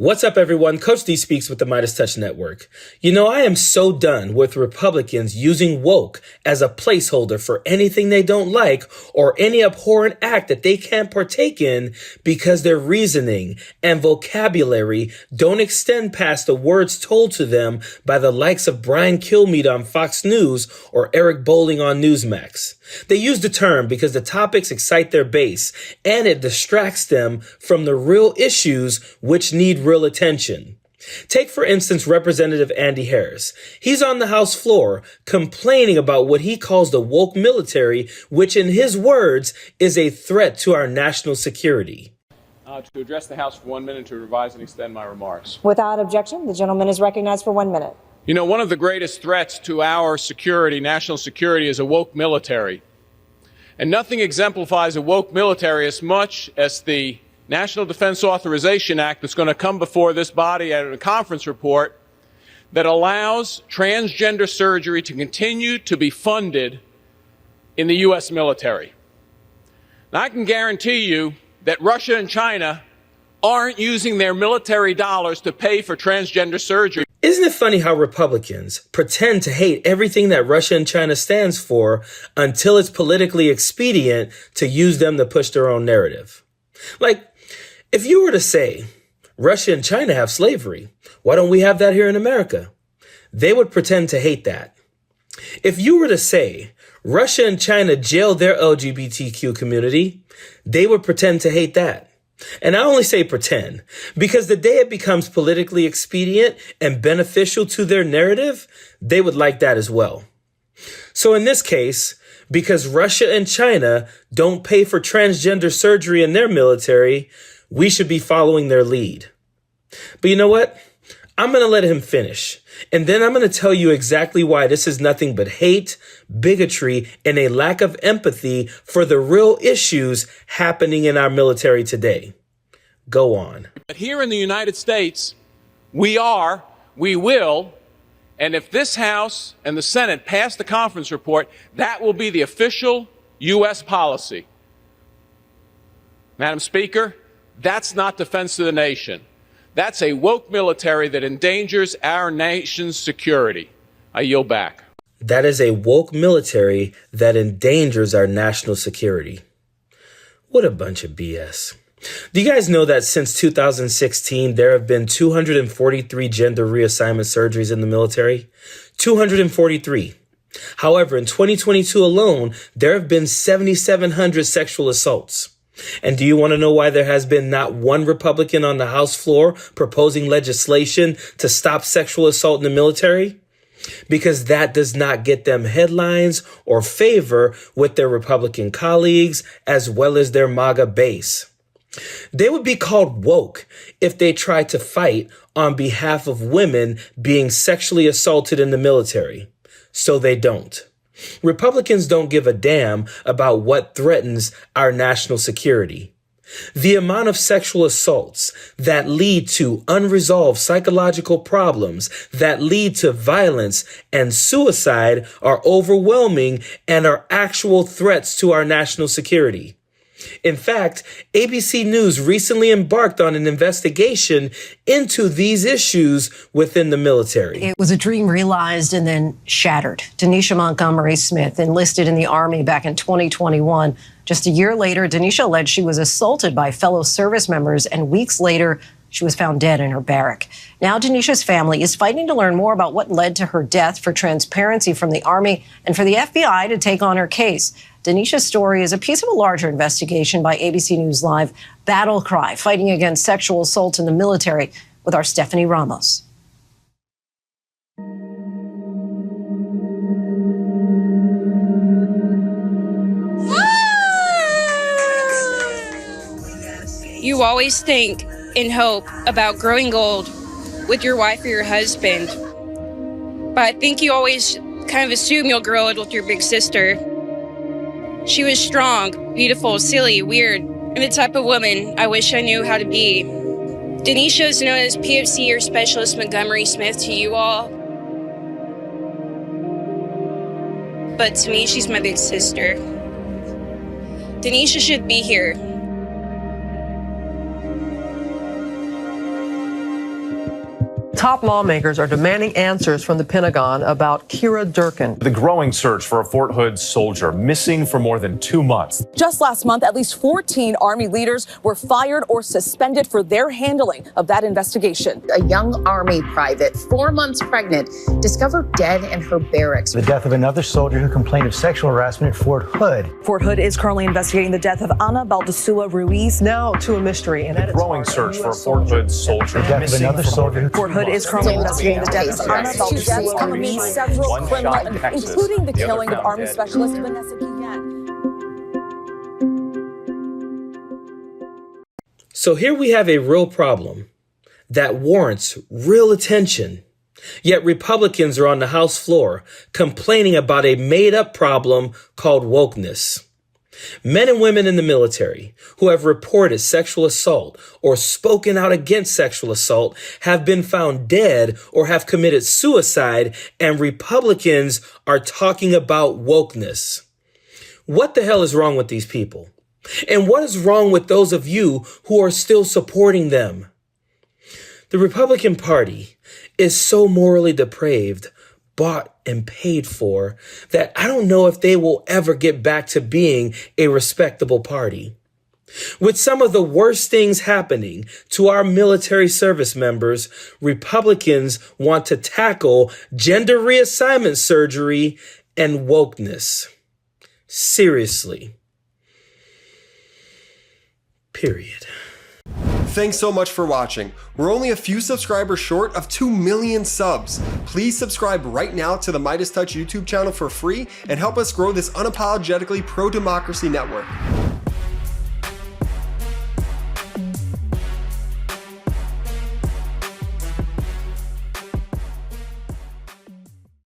What's up, everyone? Coach D speaks with the MeidasTouch Network. You know, I am so done with Republicans using woke as a placeholder for anything they don't like or any abhorrent act that they can't partake in because their reasoning and vocabulary don't extend past the words told to them by the likes of Brian Kilmeade on Fox News or Eric Bolling on Newsmax. They use the term because the topics excite their base and it distracts them from the real issues which need real attention. Take, for instance, Representative Andy Harris. He's on the House floor complaining about what he calls the woke military, which in his words is a threat to our national security. To address the House for 1 minute to revise and extend my remarks. Without objection, the gentleman is recognized for 1 minute. You know, one of the greatest threats to our security, national security, is a woke military. And nothing exemplifies a woke military as much as the National Defense Authorization Act that's going to come before this body at a conference report that allows transgender surgery to continue to be funded in the U.S. military. Now, I can guarantee you that Russia and China aren't using their military dollars to pay for transgender surgery. Isn't it funny how Republicans pretend to hate everything that Russia and China stands for until it's politically expedient to use them to push their own narrative? Like, if you were to say, Russia and China have slavery, why don't we have that here in America? They would pretend to hate that. If you were to say, Russia and China jail their LGBTQ community, they would pretend to hate that. And I only say pretend because the day it becomes politically expedient and beneficial to their narrative, they would like that as well. So in this case, because Russia and China don't pay for transgender surgery in their military, we should be following their lead. But you know what? I'm going to let him finish. And then I'm going to tell you exactly why this is nothing but hate, bigotry, and a lack of empathy for the real issues happening in our military today. Go on. But here in the United States, we will, and if this House and the Senate pass the conference report, that will be the official U.S. policy. Madam Speaker, that's not defense of the nation. That's a woke military that endangers our nation's security. I yield back. That is a woke military that endangers our national security. What a bunch of BS. Do you guys know that since 2016, there have been 243 gender reassignment surgeries in the military? 243. However, in 2022 alone, there have been 7,700 sexual assaults. And do you want to know why there has been not one Republican on the House floor proposing legislation to stop sexual assault in the military? Because that does not get them headlines or favor with their Republican colleagues as well as their MAGA base. They would be called woke if they tried to fight on behalf of women being sexually assaulted in the military. So they don't. Republicans don't give a damn about what threatens our national security. The amount of sexual assaults that lead to unresolved psychological problems that lead to violence and suicide are overwhelming and are actual threats to our national security. In fact, ABC News recently embarked on an investigation into these issues within the military. It was a dream realized and then shattered. Denisha Montgomery Smith enlisted in the Army back in 2021. Just a year later, Denisha alleged she was assaulted by fellow service members, and weeks later, she was found dead in her barrack. Now, Denisha's family is fighting to learn more about what led to her death, for transparency from the Army and for the FBI to take on her case. Denisha's story is a piece of a larger investigation by ABC News Live, Battle Cry, Fighting Against Sexual Assault in the Military, with our Stephanie Ramos. You always think and hope about growing old with your wife or your husband. But I think you always kind of assume you'll grow old with your big sister. She was strong, beautiful, silly, weird, and the type of woman I wish I knew how to be. Denisha is known as PFC or Specialist Montgomery Smith to you all. But to me, she's my big sister. Denisha should be here. Top lawmakers are demanding answers from the Pentagon about Kira Durkin. The growing search for a Fort Hood soldier missing for more than 2 months. Just last month, at least 14 Army leaders were fired or suspended for their handling of that investigation. A young Army private, 4 months pregnant, discovered dead in her barracks. The death of another soldier who complained of sexual harassment at Fort Hood. Fort Hood is currently investigating the death of Ana Baldasua Ruiz. Now to a mystery. The growing search for a Fort Hood soldier. The death of another soldier. Fort Hood is currently investigating the death of Ana Baldasua Ruiz. Several criminal, including the killing of Army Specialist Vanessa Guillen. So here we have a real problem that warrants real attention. Yet Republicans are on the House floor complaining about a made-up problem called wokeness. Men and women in the military who have reported sexual assault or spoken out against sexual assault have been found dead or have committed suicide, and Republicans are talking about wokeness. What the hell is wrong with these people? And what is wrong with those of you who are still supporting them? The Republican Party is so morally depraved, bought and paid for, that I don't know if they will ever get back to being a respectable party. With some of the worst things happening to our military service members, Republicans want to tackle gender reassignment surgery and wokeness. Seriously. Period. Thanks so much for watching. We're only a few subscribers short of 2 million subs. Please subscribe right now to the MeidasTouch YouTube channel for free and help us grow this unapologetically pro-democracy network.